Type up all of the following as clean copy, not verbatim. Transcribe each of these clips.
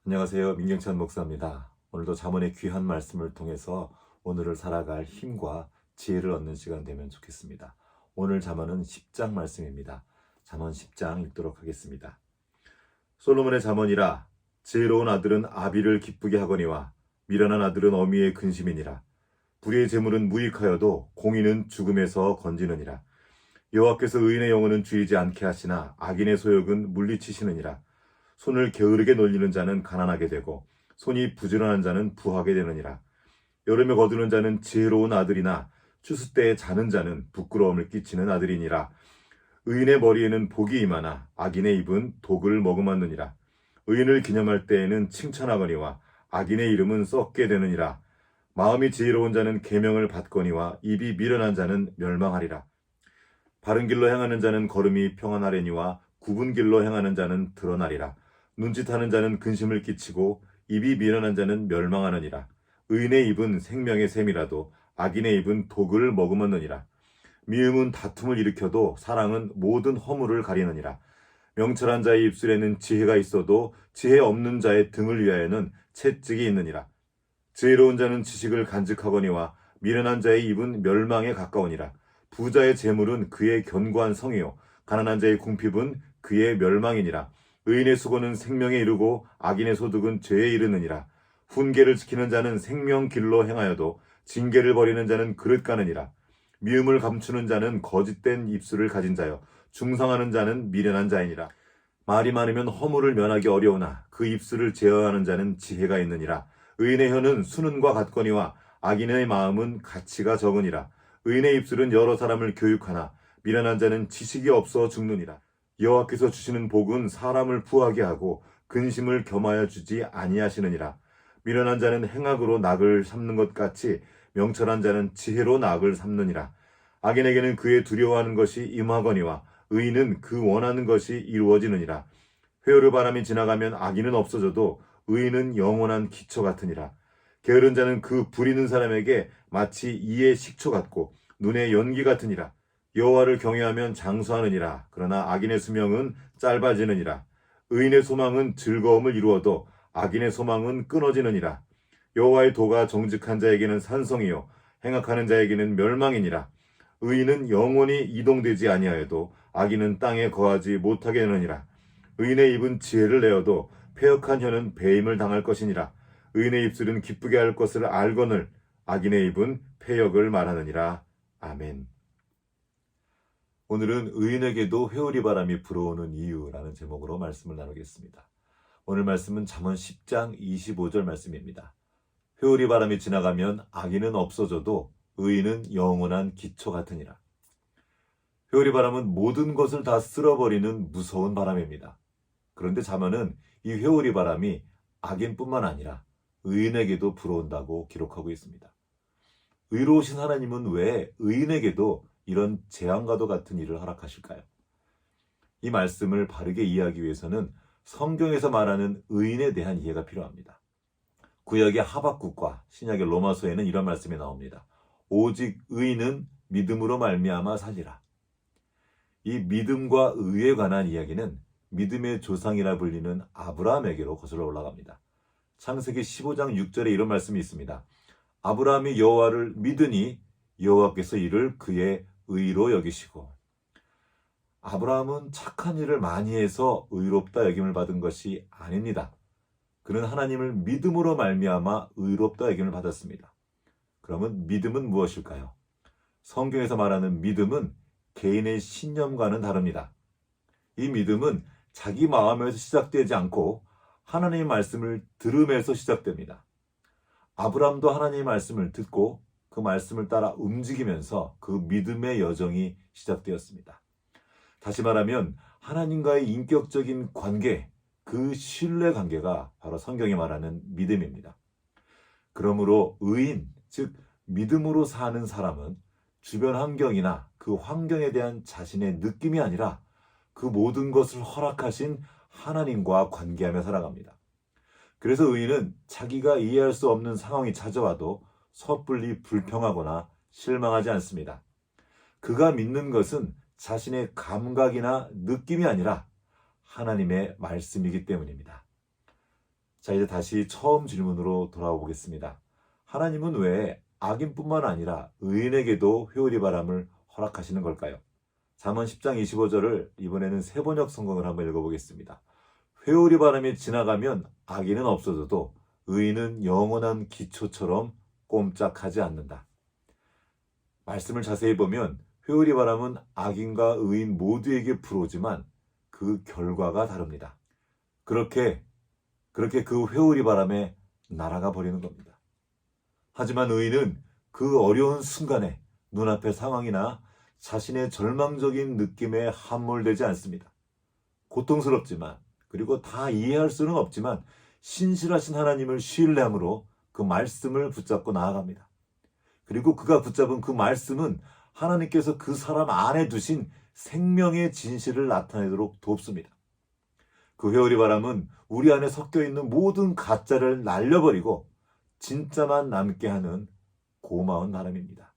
안녕하세요. 민경찬 목사입니다. 오늘도 잠언의 귀한 말씀을 통해서 오늘을 살아갈 힘과 지혜를 얻는 시간 되면 좋겠습니다. 오늘 잠언은 10장 말씀입니다. 잠언 10장 읽도록 하겠습니다. 솔로몬의 잠언이라. 지혜로운 아들은 아비를 기쁘게 하거니와 미련한 아들은 어미의 근심이니라. 불의의 재물은 무익하여도 공의는 죽음에서 건지느니라. 여호와께서 의인의 영혼은 죽이지 않게 하시나 악인의 소욕은 물리치시느니라. 손을 게으르게 놀리는 자는 가난하게 되고 손이 부지런한 자는 부하게 되느니라. 여름에 거두는 자는 지혜로운 아들이나 추수 때에 자는 자는 부끄러움을 끼치는 아들이니라. 의인의 머리에는 복이 임하나 악인의 입은 독을 머금었느니라. 의인을 기념할 때에는 칭찬하거니와 악인의 이름은 썩게 되느니라. 마음이 지혜로운 자는 계명을 받거니와 입이 미련한 자는 멸망하리라. 바른 길로 행하는 자는 걸음이 평안하려니와 굽은 길로 행하는 자는 드러나리라. 눈짓하는 자는 근심을 끼치고 입이 미련한 자는 멸망하느니라. 의인의 입은 생명의 샘이라도 악인의 입은 독을 머금었느니라. 미움은 다툼을 일으켜도 사랑은 모든 허물을 가리느니라. 명철한 자의 입술에는 지혜가 있어도 지혜 없는 자의 등을 위하여는 채찍이 있느니라. 지혜로운 자는 지식을 간직하거니와 미련한 자의 입은 멸망에 가까우니라. 부자의 재물은 그의 견고한 성이요 가난한 자의 궁핍은 그의 멸망이니라. 의인의 수고는 생명에 이르고 악인의 소득은 죄에 이르느니라. 훈계를 지키는 자는 생명 길로 행하여도 징계를 버리는 자는 그릇 가느니라. 미움을 감추는 자는 거짓된 입술을 가진 자요 중상하는 자는 미련한 자이니라. 말이 많으면 허물을 면하기 어려우나 그 입술을 제어하는 자는 지혜가 있느니라. 의인의 혀는 수는과 같거니와 악인의 마음은 가치가 적으니라. 의인의 입술은 여러 사람을 교육하나 미련한 자는 지식이 없어 죽느니라. 여호와께서 주시는 복은 사람을 부하게 하고 근심을 겸하여 주지 아니하시느니라. 미련한 자는 행악으로 낙을 삼는 것 같이 명철한 자는 지혜로 낙을 삼느니라. 악인에게는 그의 두려워하는 것이 임하거니와 의인은 그 원하는 것이 이루어지느니라. 회오리 바람이 지나가면 악인은 없어져도 의인은 영원한 기초 같으니라. 게으른 자는 그 부리는 사람에게 마치 이의 식초 같고 눈의 연기 같으니라. 여호와를 경외하면 장수하느니라. 그러나 악인의 수명은 짧아지느니라. 의인의 소망은 즐거움을 이루어도 악인의 소망은 끊어지느니라. 여호와의 도가 정직한 자에게는 산성이요 행악하는 자에게는 멸망이니라. 의인은 영원히 이동되지 아니하여도 악인은 땅에 거하지 못하게 되느니라. 의인의 입은 지혜를 내어도 패역한 혀는 배임을 당할 것이니라. 의인의 입술은 기쁘게 할 것을 알거늘 악인의 입은 패역을 말하느니라. 아멘. 오늘은 의인에게도 회오리 바람이 불어오는 이유라는 제목으로 말씀을 나누겠습니다. 오늘 말씀은 잠언 10장 25절 말씀입니다. 회오리 바람이 지나가면 악인은 없어져도 의인은 영원한 기초 같으니라. 회오리 바람은 모든 것을 다 쓸어버리는 무서운 바람입니다. 그런데 잠언은 이 회오리 바람이 악인뿐만 아니라 의인에게도 불어온다고 기록하고 있습니다. 의로우신 하나님은 왜 의인에게도 이런 재앙과도 같은 일을 허락하실까요? 이 말씀을 바르게 이해하기 위해서는 성경에서 말하는 의인에 대한 이해가 필요합니다. 구약의 하박국과 신약의 로마서에는 이런 말씀이 나옵니다. 오직 의인은 믿음으로 말미암아 살리라. 이 믿음과 의에 관한 이야기는 믿음의 조상이라 불리는 아브라함에게로 거슬러 올라갑니다. 창세기 15장 6절에 이런 말씀이 있습니다. 아브라함이 여호와를 믿으니 여호와께서 이를 그의 의로 여기시고. 아브라함은 착한 일을 많이 해서 의롭다 여김을 받은 것이 아닙니다. 그는 하나님을 믿음으로 말미암아 의롭다 여김을 받았습니다. 그러면 믿음은 무엇일까요? 성경에서 말하는 믿음은 개인의 신념과는 다릅니다. 이 믿음은 자기 마음에서 시작되지 않고 하나님의 말씀을 들음에서 시작됩니다. 아브라함도 하나님의 말씀을 듣고 그 말씀을 따라 움직이면서 그 믿음의 여정이 시작되었습니다. 다시 말하면 하나님과의 인격적인 관계, 그 신뢰 관계가 바로 성경이 말하는 믿음입니다. 그러므로 의인, 즉 믿음으로 사는 사람은 주변 환경이나 그 환경에 대한 자신의 느낌이 아니라 그 모든 것을 허락하신 하나님과 관계하며 살아갑니다. 그래서 의인은 자기가 이해할 수 없는 상황이 찾아와도 섣불리 불평하거나 실망하지 않습니다. 그가 믿는 것은 자신의 감각이나 느낌이 아니라 하나님의 말씀이기 때문입니다. 자, 이제 다시 처음 질문으로 돌아와 보겠습니다. 하나님은 왜 악인뿐만 아니라 의인에게도 회오리 바람을 허락하시는 걸까요? 잠언 10장 25절을 이번에는 세번역 성경을 한번 읽어보겠습니다. 회오리 바람이 지나가면 악인은 없어져도 의인은 영원한 기초처럼 꼼짝하지 않는다. 말씀을 자세히 보면 회오리 바람은 악인과 의인 모두에게 불어오지만 그 결과가 다릅니다. 그렇게 그 회오리 바람에 날아가 버리는 겁니다. 하지만 의인은 그 어려운 순간에 눈앞의 상황이나 자신의 절망적인 느낌에 함몰되지 않습니다. 고통스럽지만 그리고 다 이해할 수는 없지만 신실하신 하나님을 신뢰함으로 그 말씀을 붙잡고 나아갑니다. 그리고 그가 붙잡은 그 말씀은 하나님께서 그 사람 안에 두신 생명의 진실을 나타내도록 돕습니다. 그 회오리 바람은 우리 안에 섞여 있는 모든 가짜를 날려버리고 진짜만 남게 하는 고마운 바람입니다.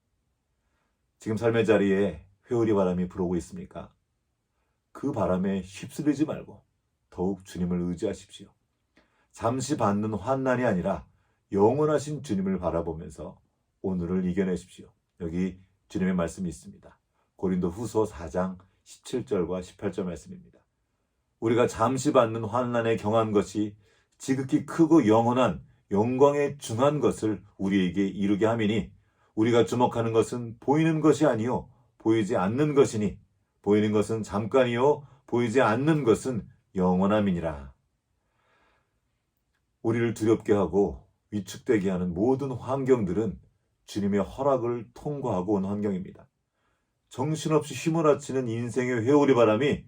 지금 삶의 자리에 회오리 바람이 불어오고 있습니까? 그 바람에 휩쓸리지 말고 더욱 주님을 의지하십시오. 잠시 받는 환난이 아니라 영원하신 주님을 바라보면서 오늘을 이겨내십시오. 여기 주님의 말씀이 있습니다. 고린도 후서 4장 17절과 18절 말씀입니다. 우리가 잠시 받는 환난에 경한 것이 지극히 크고 영원한 영광에 중한 것을 우리에게 이루게 함이니 우리가 주목하는 것은 보이는 것이 아니요 보이지 않는 것이니 보이는 것은 잠깐이요 보이지 않는 것은 영원함이니라. 우리를 두렵게 하고 위축되게 하는 모든 환경들은 주님의 허락을 통과하고 온 환경입니다. 정신없이 휘몰아치는 인생의 회오리 바람이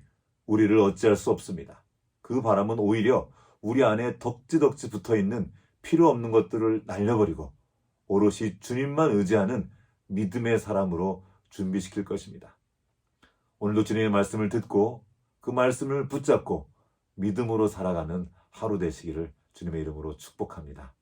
우리를 어찌할 수 없습니다. 그 바람은 오히려 우리 안에 덕지덕지 붙어있는 필요 없는 것들을 날려버리고 오롯이 주님만 의지하는 믿음의 사람으로 준비시킬 것입니다. 오늘도 주님의 말씀을 듣고 그 말씀을 붙잡고 믿음으로 살아가는 하루 되시기를 주님의 이름으로 축복합니다.